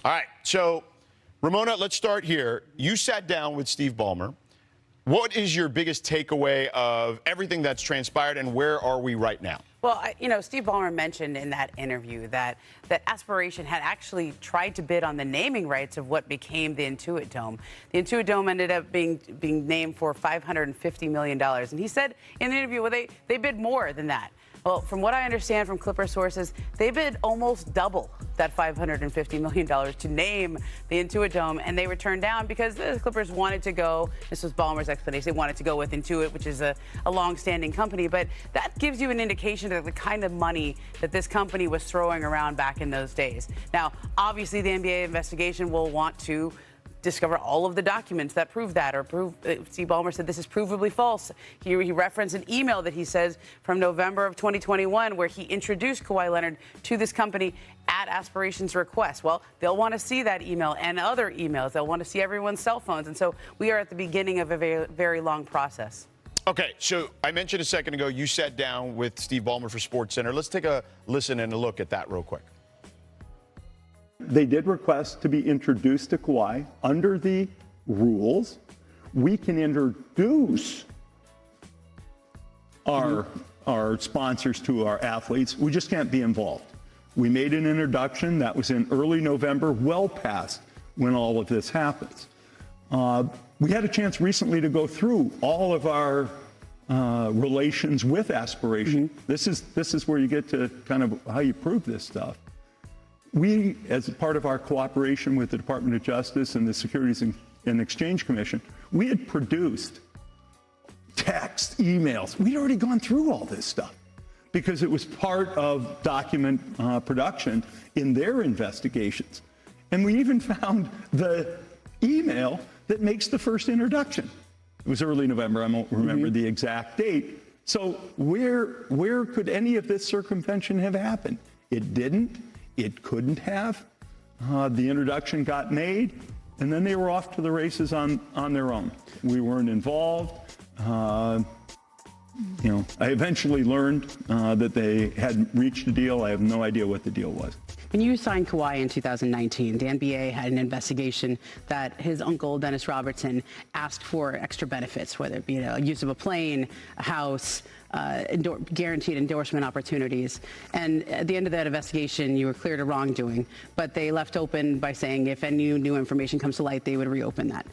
All right, so Ramona, let's start here. You sat down with Steve Ballmer. What is your biggest takeaway of everything that's transpired, and where are we right now? Well, Steve Ballmer mentioned in that interview that Aspiration had actually tried to bid on the naming rights of what became the Intuit Dome. The Intuit Dome ended up being named for $550 million. And he said in the interview, well, they bid more than that. Well, from what I understand from Clipper sources, they bid almost double that $550 million to name the Intuit Dome, and they were turned down because the Clippers wanted to go, this was Ballmer's explanation, they wanted to go with Intuit, which is a long-standing company. But that gives you an indication of the kind of money that this company was throwing around back in those days. Now, obviously, the NBA investigation will want to discover all of the documents that prove that, or Steve Ballmer said this is provably false. He referenced an email that he says from November of 2021 where he introduced Kawhi Leonard to this company at Aspiration's request. Well, they'll want to see that email and other emails. They'll want to see everyone's cell phones. And so we are at the beginning of a very, very long process. Okay, so I mentioned a second ago you sat down with Steve Ballmer for SportsCenter. Let's take a listen and a look at that real quick. They did request to be introduced to Kawhi. Under the rules, we can introduce our sponsors to our athletes. We just can't be involved. We made an introduction that was in early November, well past when all of this happens. We had a chance recently to go through all of our relations with Aspiration. This is where you get to kind of how you prove this stuff. We, as a part of our cooperation with the Department of Justice and the Securities and Exchange Commission, we had produced text, emails. We'd already gone through all this stuff because it was part of document production in their investigations. And we even found the email that makes the first introduction. It was early November. I won't remember the exact date. So where could any of this circumvention have happened? It didn't. It couldn't have. The introduction got made, and then they were off to the races on their own. We weren't involved. I eventually learned that they had reached a deal. I have no idea what the deal was. When you signed Kawhi in 2019, the NBA had an investigation that his uncle, Dennis Robertson, asked for extra benefits, whether it be use of a plane, a house, guaranteed endorsement opportunities. And at the end of that investigation, you were cleared of wrongdoing, but they left open by saying if any new information comes to light, they would reopen that.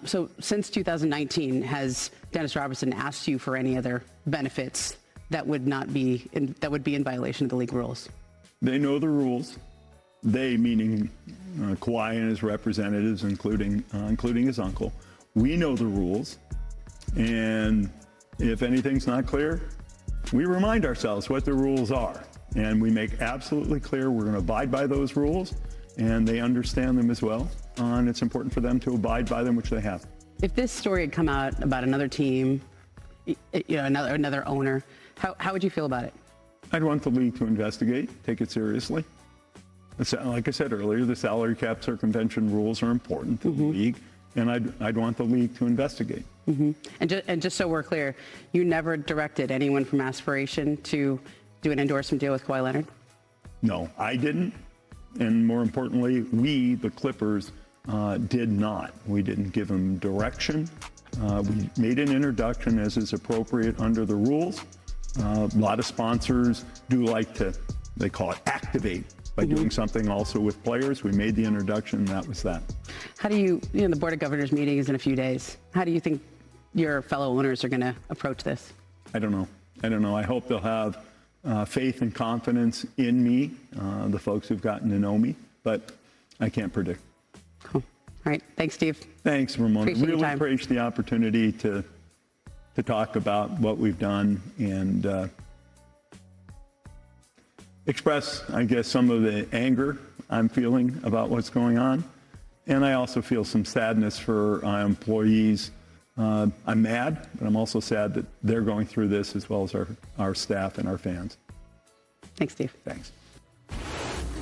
So since 2019, has Dennis Robertson asked you for any other benefits that would be in violation of the league rules? They know the rules. They, meaning Kawhi and his representatives, including his uncle. We know the rules, and if anything's not clear, we remind ourselves what the rules are, and we make absolutely clear we're going to abide by those rules, and they understand them as well, and it's important for them to abide by them, which they have. If this story had come out about another team, another owner, how would you feel about it? I'd want the league to investigate, take it seriously. Like I said earlier, the salary cap circumvention rules are important to the league, and I'd want the league to investigate. And just so we're clear, you never directed anyone from Aspiration to do an endorsement deal with Kawhi Leonard? No, I didn't. And more importantly, we, the Clippers, did not. We didn't give them direction. We made an introduction as is appropriate under the rules. A lot of sponsors do like to, they call it activate by doing something also with players. We made the introduction, and that was that. How do you the Board of Governors meeting is in a few days. How do you think your fellow owners are going to approach this? I don't know. I hope they'll have faith and confidence in me, the folks who've gotten to know me, but I can't predict. Cool. All right. Thanks, Steve. Thanks, Ramona. Really appreciate the opportunity to talk about what we've done and express, I guess, some of the anger I'm feeling about what's going on. And I also feel some sadness for our employees. I'm mad, but I'm also sad that they're going through this as well as our staff and our fans. Thanks, Steve. Thanks.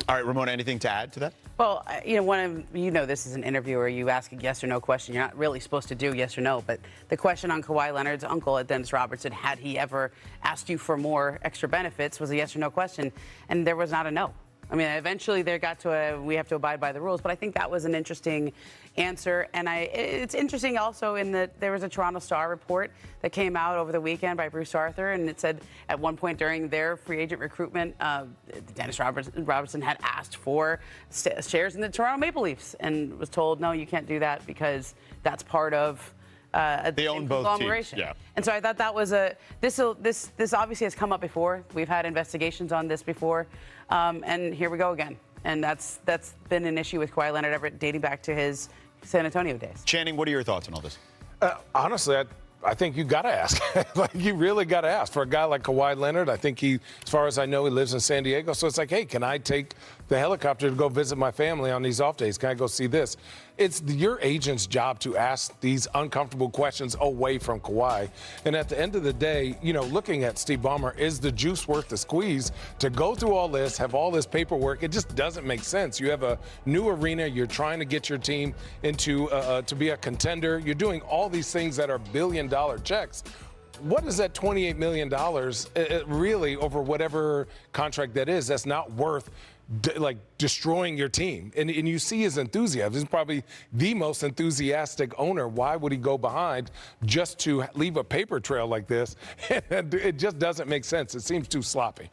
All right, Ramona, anything to add to that? Well, this is an interview where you ask a yes or no question. You're not really supposed to do yes or no, but the question on Kawhi Leonard's uncle, Dennis Robertson, had he ever asked you for more extra benefits, was a yes or no question, and there was not a no. I mean, eventually they got to we have to abide by the rules, but I think that was an interesting answer. And it's interesting also in that there was a Toronto Star report that came out over the weekend by Bruce Arthur, and it said at one point during their free agent recruitment, Dennis Robertson had asked for shares in the Toronto Maple Leafs and was told, no, you can't do that because that's part of they own both teams. Yeah. And so I thought that was this obviously has come up before. We've had investigations on this before, and here we go again. And that's been an issue with Kawhi Leonard ever dating back to his San Antonio days. Channing, what are your thoughts on all this? Honestly, I think you got to ask. Like, you really got to ask. For a guy like Kawhi Leonard, I think he, as far as I know, he lives in San Diego. So it's like, hey, can I take the helicopter to go visit my family on these off days? Can I go see this? It's your agent's job to ask these uncomfortable questions away from Kawhi. And at the end of the day, you know, looking at Steve Ballmer, is the juice worth the squeeze to go through all this, have all this paperwork? It just doesn't make sense. You have a new arena. You're trying to get your team into to be a contender. You're doing all these things that are billion-dollar checks. What is that $28 million really over whatever contract that is? That's not worth like destroying your team. And you see his enthusiasm. He's probably the most enthusiastic owner. Why would he go behind just to leave a paper trail like this? It just doesn't make sense. It seems too sloppy.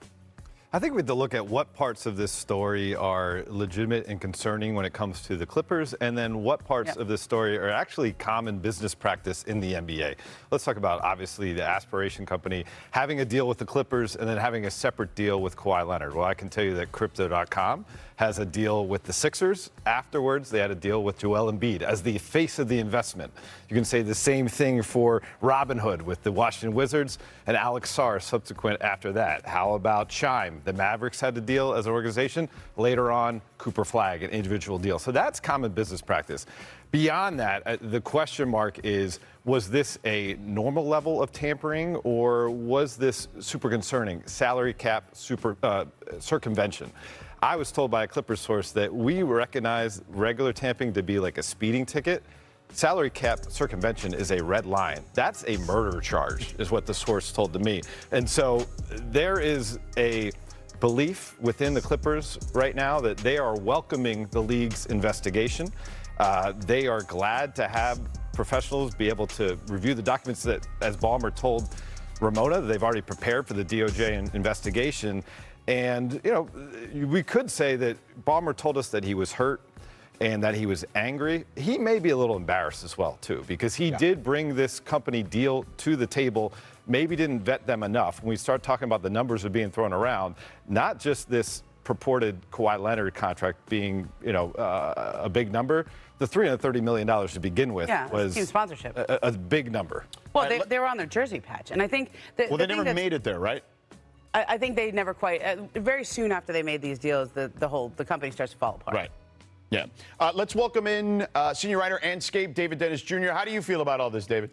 I think we have to look at what parts of this story are legitimate and concerning when it comes to the Clippers, and then what parts of this story are actually common business practice in the NBA. Let's talk about, obviously, the aspiration company having a deal with the Clippers and then having a separate deal with Kawhi Leonard. Well, I can tell you that Crypto.com has a deal with the Sixers. Afterwards, they had a deal with Joel Embiid as the face of the investment. You can say the same thing for Robinhood with the Washington Wizards and Alex Sarr subsequent after that. How about Chime? The Mavericks had a deal as an organization. Later on, Cooper Flagg, an individual deal. So that's common business practice. Beyond that, the question mark is, was this a normal level of tampering, or was this super concerning? Salary cap circumvention. I was told by a Clippers source that we recognize regular tampering to be like a speeding ticket. Salary cap circumvention is a red line. That's a murder charge, is what the source told to me. And so there is a belief within the Clippers right now that they are welcoming the league's investigation. They are glad to have professionals be able to review the documents that, as Ballmer told Ramona, they've already prepared for the DOJ investigation. And, you know, we could say that Ballmer told us that he was hurt and that he was angry. He may be a little embarrassed as well, too, because he did bring this company deal to the table, maybe didn't vet them enough. When we start talking about the numbers that are being thrown around, not just this purported Kawhi Leonard contract being, you know, a big number, the $330 million to begin with was team sponsorship. A big number. Well, they were on their jersey patch. And I think that they never made it there, right? I think they never quite. Very soon after they made these deals, the company starts to fall apart. Right. Yeah. Let's welcome in senior writer and Scape, David Dennis Jr. How do you feel about all this, David?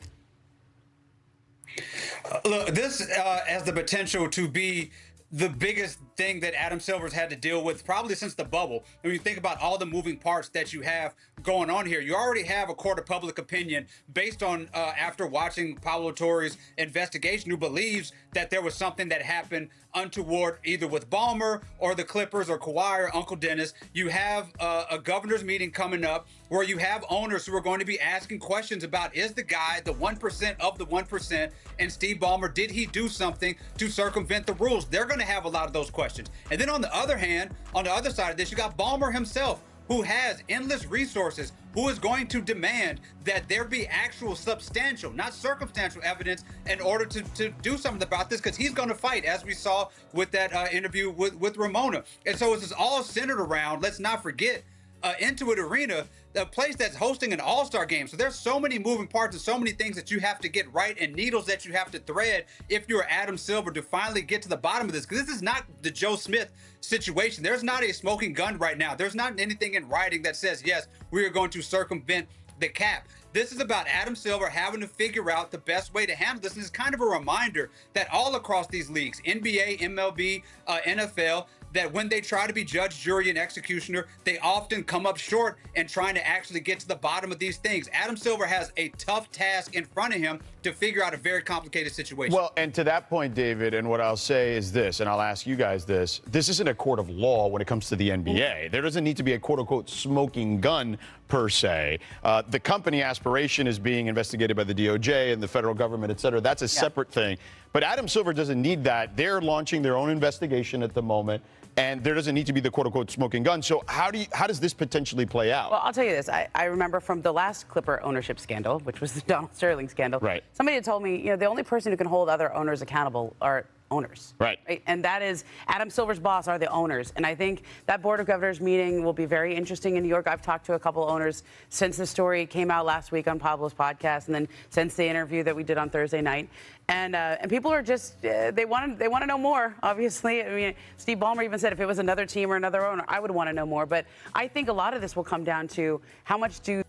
Look, this has the potential to be the biggest thing that Adam Silver's had to deal with probably since the bubble. When you think about all the moving parts that you have going on here, you already have a court of public opinion based on after watching Pablo Torre's investigation, who believes that there was something that happened untoward either with Ballmer or the Clippers or Kawhi or Uncle Dennis. You have a governor's meeting coming up where you have owners who are going to be asking questions about, is the guy the 1% of the 1%, and Steve Ballmer, did he do something to circumvent the rules? They're going to have a lot of those questions. And then on the other hand, on the other side of this, you got Ballmer himself, who has endless resources, who is going to demand that there be actual substantial, not circumstantial evidence in order to do something about this, because he's going to fight, as we saw with that interview with Ramona. And so this is all centered around, let's not forget, Intuit Arena, a place that's hosting an all-star game. So there's so many moving parts and so many things that you have to get right and needles that you have to thread if you're Adam Silver to finally get to the bottom of this. Because this is not the Joe Smith situation. There's not a smoking gun right now. There's not anything in writing that says, yes, we are going to circumvent the cap. This is about Adam Silver having to figure out the best way to handle this. And it's kind of a reminder that all across these leagues, NBA, MLB, NFL, that when they try to be judge, jury, and executioner, they often come up short in trying to actually get to the bottom of these things. Adam Silver has a tough task in front of him to figure out a very complicated situation. Well, and to that point, David, and what I'll say is this, and I'll ask you guys this: this isn't a court of law when it comes to the NBA. There doesn't need to be a quote-unquote smoking gun per se. The company Aspiration is being investigated by the DOJ and the federal government, et cetera. That's a separate thing. But Adam Silver doesn't need that. They're launching their own investigation at the moment, and there doesn't need to be the quote-unquote smoking gun. So how does this potentially play out? Well, I'll tell you this. I remember from the last Clipper ownership scandal, which was the Donald Sterling scandal. Right. Somebody had told me, the only person who can hold other owners accountable are owners. Right. And that is Adam Silver's boss are the owners. And I think that Board of Governors meeting will be very interesting in New York. I've talked to a couple owners since the story came out last week on Pablo's podcast, and then since the interview that we did on Thursday night. And people are just they want to know more. Obviously, I mean, Steve Ballmer even said if it was another team or another owner, I would want to know more. But I think a lot of this will come down to how much do